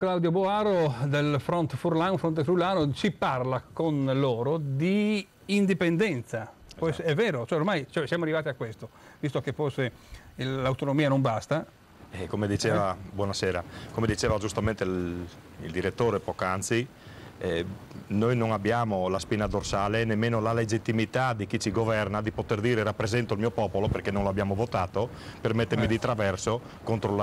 Claudio Boaro del Fronte Friulano ci parla con loro di indipendenza. Esatto. È vero, ormai siamo arrivati a questo, visto che forse l'autonomia non basta. Come diceva, buonasera, come diceva giustamente il direttore poc'anzi, noi non abbiamo la spina dorsale, nemmeno la legittimità di chi ci governa di poter dire rappresento il mio popolo perché non l'abbiamo votato per mettermi di traverso contro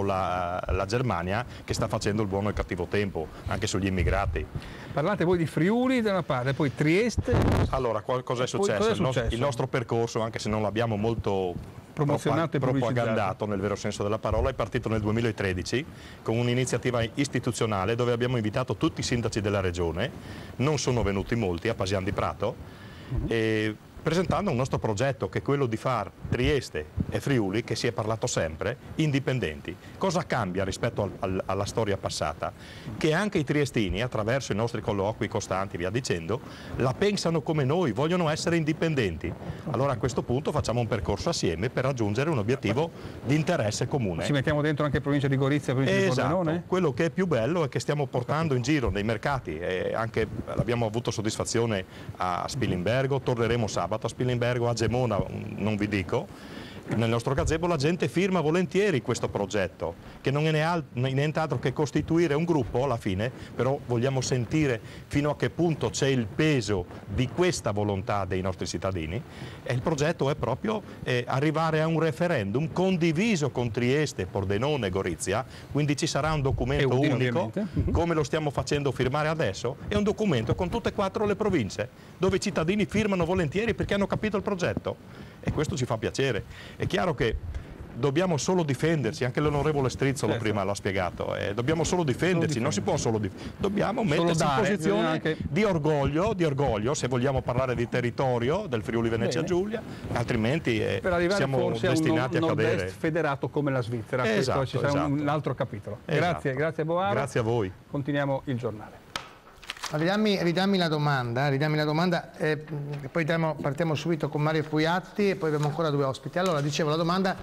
la Germania che sta facendo il buono e il cattivo tempo anche sugli immigrati. Parlate voi di Friuli da una parte, poi Trieste. Allora, cosa è successo? Il nostro percorso, anche se non l'abbiamo molto promozionato e propagandato nel vero senso della parola, è partito nel 2013 con un'iniziativa istituzionale dove abbiamo invitato tutti i sindaci della regione, non sono venuti molti, a Pasian di Prato, e presentando un nostro progetto che è quello di far Trieste e Friuli, che si è parlato sempre, indipendenti. Cosa cambia rispetto alla storia passata? Che anche i triestini, attraverso i nostri colloqui costanti, via dicendo, la pensano come noi, vogliono essere indipendenti. Allora a questo punto facciamo un percorso assieme per raggiungere un obiettivo di interesse comune. Ci mettiamo dentro anche provincia di Gorizia e provincia di Pordenone? Quello che è più bello è che stiamo portando in giro nei mercati, e anche abbiamo avuto soddisfazione a Spilimbergo, torneremo sabato a Spilimbergo, a Gemona non vi dico. Nel nostro gazebo la gente firma volentieri questo progetto, che non è nient'altro che costituire un gruppo alla fine, però vogliamo sentire fino a che punto c'è il peso di questa volontà dei nostri cittadini, e il progetto è proprio arrivare a un referendum condiviso con Trieste, Pordenone e Gorizia, quindi ci sarà un documento unico, come lo stiamo facendo firmare adesso, è un documento con tutte e quattro le province, dove i cittadini firmano volentieri perché hanno capito il progetto. E questo ci fa piacere. È chiaro che dobbiamo solo difenderci, anche l'onorevole Strizzolo prima l'ha spiegato, dobbiamo solo difenderci, non si può solo difenderci, dobbiamo metterci in posizione di orgoglio, se vogliamo parlare di territorio del Friuli Venezia Giulia, altrimenti siamo destinati a cadere. Nord-est federato come la Svizzera, esatto, ci sarà un altro capitolo. Esatto. Grazie Boaro. Grazie a voi. Continuiamo il giornale. Ridammi la domanda, e poi partiamo subito con Mario Puiatti e poi abbiamo ancora due ospiti. Allora, dicevo, la domanda